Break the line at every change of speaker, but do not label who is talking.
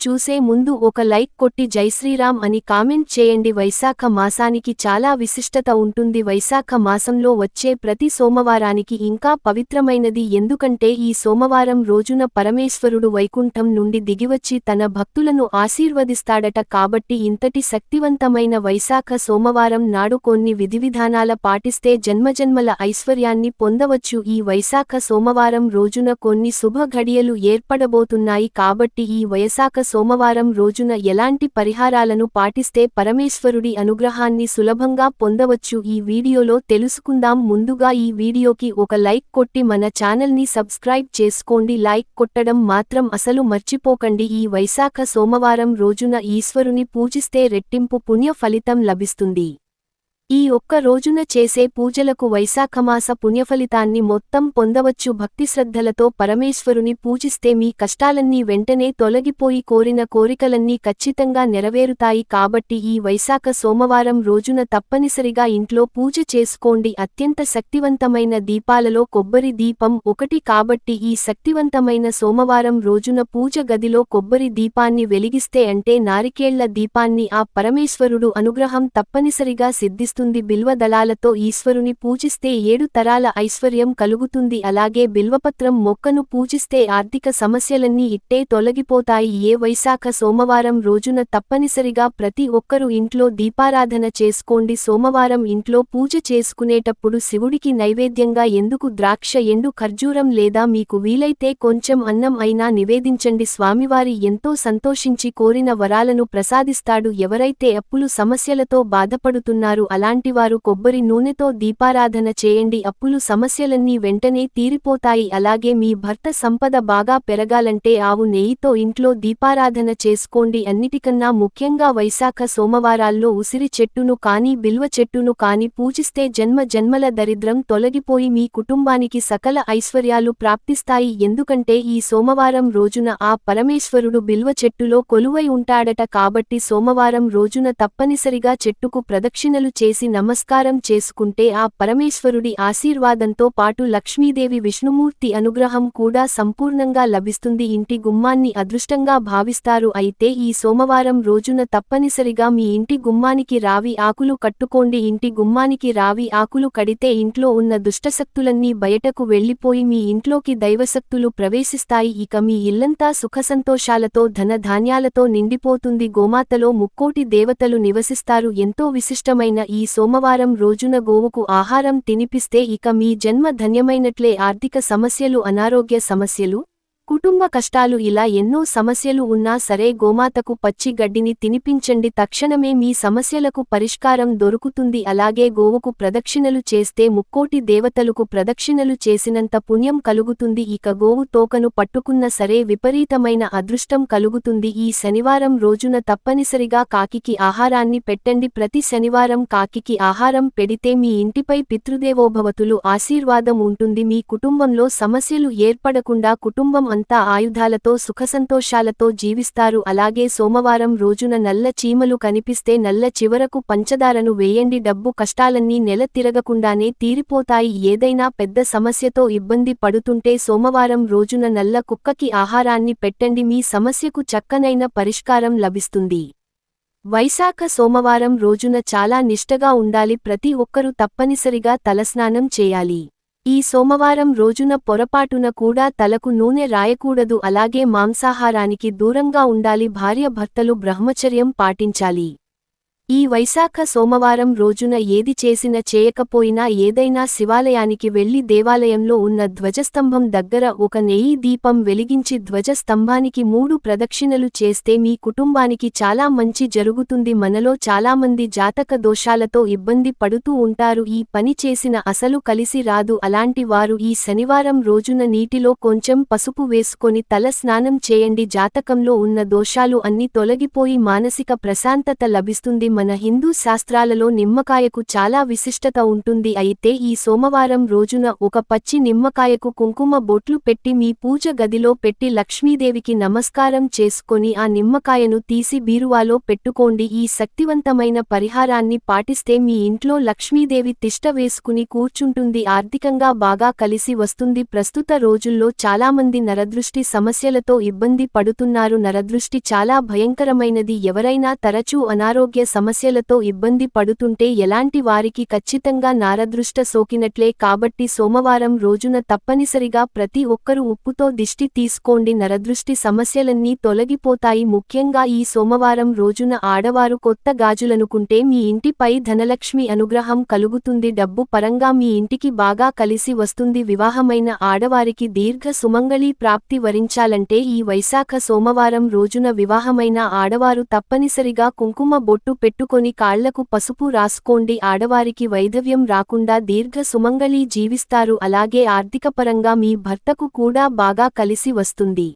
చూసే ముందు ఒక లైక్ కొట్టి జైశ్రీరామ్ అని కామెంట్ చేయండి. వైశాఖ మాసానికి చాలా విశిష్టత ఉంటుంది. వైశాఖ మాసంలో వచ్చే ప్రతి సోమవారానికి ఇంకా పవిత్రమైనది. ఎందుకంటే ఈ సోమవారం రోజున పరమేశ్వరుడు వైకుంఠం నుండి దిగివచ్చి తన భక్తులను ఆశీర్వదిస్తాడట. కాబట్టి ఇంతటి శక్తివంతమైన వైశాఖ సోమవారం నాడు కొన్ని విధివిధానాల పాటిస్తే జన్మజన్మల ఐశ్వర్యాన్ని పొందవచ్చు. ఈ వైశాఖ సోమవారం రోజున కొన్ని శుభ ఘడియలు ఏర్పడబోతున్నాయి. కాబట్టి ఈ వైశాఖ సోమవారం రోజున ఎలాంటి పరిహారాలను పాటిస్తే పరమేశ్వరుడి అనుగ్రహాన్ని సులభంగా పొందవచ్చు ఈ వీడియోలో తెలుసుకుందాం. ముందుగా ఈ వీడియోకి ఒక లైక్ కొట్టి మన ఛానల్ని సబ్స్క్రైబ్ చేసుకోండి. లైక్ కొట్టడం మాత్రం అసలు మర్చిపోకండి. ఈ వైశాఖ సోమవారం రోజున ఈశ్వరుని పూజిస్తే రెట్టింపు పుణ్య ఫలితం లభిస్తుంది. ఈ ఒక్క రోజున చేసే పూజలకు వైశాఖమాస పుణ్యఫలితాన్ని మొత్తం పొందవచ్చు. భక్తిశ్రద్ధలతో పరమేశ్వరుని పూజిస్తే మీ కష్టాలన్నీ వెంటనే తొలగిపోయి కోరిన కోరికలన్నీ ఖచ్చితంగా నెరవేరుతాయి. కాబట్టి ఈ వైశాఖ సోమవారం రోజున తప్పనిసరిగా ఇంట్లో పూజ చేసుకోండి. అత్యంత శక్తివంతమైన దీపాలలో కొబ్బరి దీపం ఒకటి. కాబట్టి ఈ శక్తివంతమైన సోమవారం రోజున పూజ గదిలో కొబ్బరి దీపాన్ని వెలిగిస్తే అంటే నారికేళ్ల దీపాన్ని ఆ పరమేశ్వరుడు అనుగ్రహం తప్పనిసరిగా సిద్ధిస్తుంది. బిల్వ దళాలతో ఈశ్వరుని పూజిస్తే 7 తరాల ఐశ్వర్యం కలుగుతుంది. అలాగే బిల్వపత్రం మొక్కను పూజిస్తే ఆర్థిక సమస్యలన్నీ ఇట్టే తొలగిపోతాయి. ఏ వైశాఖ సోమవారం రోజున తప్పనిసరిగా ప్రతి ఒక్కరూ ఇంట్లో దీపారాధన చేసుకోండి. సోమవారం ఇంట్లో పూజ చేసుకునేటప్పుడు శివుడికి నైవేద్యంగా ఎందుకు ద్రాక్ష ఎండు ఖర్జూరం లేదా మీకు వీలైతే కొంచెం అన్నం అయినా నివేదించండి. స్వామివారి ఎంతో సంతోషించి కోరిన వరాలను ప్రసాదిస్తాడు. ఎవరైతే అప్పులు సమస్యలతో బాధపడుతున్నారో అలాంటివారు కొబ్బరి నూనెతో దీపారాధన చేయండి. అప్పులు సమస్యలన్నీ వెంటనే తీరిపోతాయి. అలాగే మీ భర్త సంపద బాగా పెరగాలంటే ఆవు నెయ్యితో ఇంట్లో దీపారాధన చేసుకోండి. అన్నిటికన్నా ముఖ్యంగా వైశాఖ సోమవారాల్లో ఉసిరి చెట్టును కానీ బిల్వ చెట్టును కానీ పూజిస్తే జన్మ జన్మల దరిద్రం తొలగిపోయి మీ కుటుంబానికి సకల ఐశ్వర్యాలు ప్రాప్తిస్తాయి. ఎందుకంటే ఈ సోమవారం రోజున ఆ పరమేశ్వరుడు బిల్వ చెట్టులో కొలువై ఉంటాడట. కాబట్టి సోమవారం రోజున తప్పనిసరిగా చెట్టుకు ప్రదక్షిణలు చేసి నమస్కారం చేసుకుంటే ఆ పరమేశ్వరుడి ఆశీర్వాదంతో పాటు లక్ష్మీదేవి విష్ణుమూర్తి అనుగ్రహం కూడా సంపూర్ణంగా లభిస్తుంది. ఇంటి గుమ్మాన్ని అదృష్టంగా భావిస్తారు. అయితే ఈ సోమవారం రోజున తప్పనిసరిగా మీ ఇంటి గుమ్మానికి రావి ఆకులు కట్టుకోండి. ఇంటి గుమ్మానికి రావి ఆకులు కడితే ఇంట్లో ఉన్న దుష్టశక్తులన్నీ బయటకు వెళ్లిపోయి మీ ఇంట్లోకి దైవశక్తులు ప్రవేశిస్తాయి. ఇక మీ ఇల్లంతా సుఖసంతోషాలతో ధనధాన్యాలతో నిండిపోతుంది. గోమాతలో ముక్కోటి దేవతలు నివసిస్తారు. ఎంతో విశిష్టమైన ఈ సోమవారం రోజున గోవుకు ఆహారం తినిపిస్తే ఇక మీ జన్మ ధన్యమైనట్లే. ఆర్థిక సమస్యలు, అనారోగ్య సమస్యలు, కుటుంబ కష్టాలు ఇలా ఎన్నో సమస్యలు ఉన్నా సరే గోమాతకు పచ్చి గడ్డిని తినిపించండి. తక్షణమే మీ సమస్యలకు పరిష్కారం దొరుకుతుంది. అలాగే గోవుకు ప్రదక్షిణలు చేస్తే ముక్కోటి దేవతలకు ప్రదక్షిణలు చేసినంత పుణ్యం కలుగుతుంది. ఇక గోవు తోకను పట్టుకున్న సరే విపరీతమైన అదృష్టం కలుగుతుంది. ఈ శనివారం రోజున తప్పనిసరిగా కాకికి ఆహారాన్ని పెట్టండి. ప్రతి శనివారం కాకికి ఆహారం పెడితే మీ ఇంటిపై పితృదేవోభవతులు ఆశీర్వాదం ఉంటుంది. మీ కుటుంబంలో సమస్యలు ఏర్పడకుండా కుటుంబం అంతా ఆయుధాలతో సుఖసంతోషాలతో జీవిస్తారు. అలాగే సోమవారం రోజున నల్ల చీమలు కనిపిస్తే నల్ల చివరకు పంచదారను వేయండి. డబ్బు కష్టాలన్నీ నెల తిరగకుండానే తీరిపోతాయి. ఏదైనా పెద్ద సమస్యతో ఇబ్బంది పడుతుంటే సోమవారం రోజున నల్ల కుక్కకి ఆహారాన్ని పెట్టండి. మీ సమస్యకు చక్కనైన పరిష్కారం లభిస్తుంది. వైశాఖ సోమవారం రోజున చాలా నిష్టగా ఉండాలి. ప్రతి ఒక్కరూ తప్పనిసరిగా తలస్నానం చేయాలి. ఈ సోమవారం రోజున పొరపాటున కూడా తలకు నూనె రాయకూడదు. అలాగే మాంసాహారానికి దూరంగా ఉండాలి. భార్యాభర్తలు బ్రహ్మచర్యం పాటించాలి. ఈ వైశాఖ సోమవారం రోజున ఏది చేసినా చేయకపోయినా ఏదైనా శివాలయానికి వెళ్లి దేవాలయంలో ఉన్న ధ్వజస్తంభం దగ్గర ఒక నెయ్యి దీపం వెలిగించి ధ్వజస్తంభానికి 3 ప్రదక్షిణలు చేస్తే మీ కుటుంబానికి చాలా మంచి జరుగుతుంది. మనలో చాలామంది జాతక దోషాలతో ఇబ్బంది పడుతూ ఉంటారు. ఈ పని చేసిన అసలు కలిసి రాదు. అలాంటి వారు ఈ శనివారం రోజున నీటిలో కొంచెం పసుపు వేసుకొని తల స్నానం చేయండి. జాతకంలో ఉన్న దోషాలు అన్నీ తొలగిపోయి మానసిక ప్రశాంతత లభిస్తుంది. మన హిందూ శాస్త్రాలలో నిమ్మకాయకు చాలా విశిష్టత ఉంటుంది. అయితే ఈ సోమవారం రోజున ఒక పచ్చి నిమ్మకాయకు కుంకుమ బొట్లు పెట్టి మీ పూజ గదిలో పెట్టి లక్ష్మీదేవికి నమస్కారం చేసుకొని ఆ నిమ్మకాయను తీసి బీరువాలో పెట్టుకోండి. ఈ శక్తివంతమైన పరిహారాన్ని పాటిస్తే మీ ఇంట్లో లక్ష్మీదేవి తిష్ట వేసుకుని కూర్చుంటుంది. ఆర్థికంగా బాగా కలిసి వస్తుంది. ప్రస్తుత రోజుల్లో చాలామంది నరదృష్టి సమస్యలతో ఇబ్బంది పడుతున్నారు. నరదృష్టి చాలా భయంకరమైనది. ఎవరైనా తరచూ అనారోగ్య సమస్యలతో ఇబ్బంది పడుతుంటే ఎలాంటి వారికి ఖచ్చితంగా నారదృష్ట సోకినట్లే. కాబట్టి సోమవారం రోజున తప్పనిసరిగా ప్రతి ఒక్కరూ ఉప్పుతో దిష్టి తీసుకోండి. నరదృష్టి సమస్యలన్నీ తొలగిపోతాయి. ముఖ్యంగా ఈ సోమవారం రోజున ఆడవారు కొత్త గాజులనుకుంటే మీ ఇంటిపై ధనలక్ష్మి అనుగ్రహం కలుగుతుంది. డబ్బు పరంగా మీ ఇంటికి బాగా కలిసి వస్తుంది. వివాహమైన ఆడవారికి దీర్ఘ సుమంగళీ ప్రాప్తి వరించాలంటే ఈ వైశాఖ సోమవారం రోజున వివాహమైన ఆడవారు తప్పనిసరిగా కుంకుమ బొట్టు పెట్టుకొని కాళ్లకు పసుపు రాసుకోండి. ఆడవారికి వైధవ్యం రాకుండా దీర్ఘ సుమంగళీ జీవిస్తారు. అలాగే ఆర్థికపరంగా మీ భర్తకు కూడా బాగా కలిసి వస్తుంది.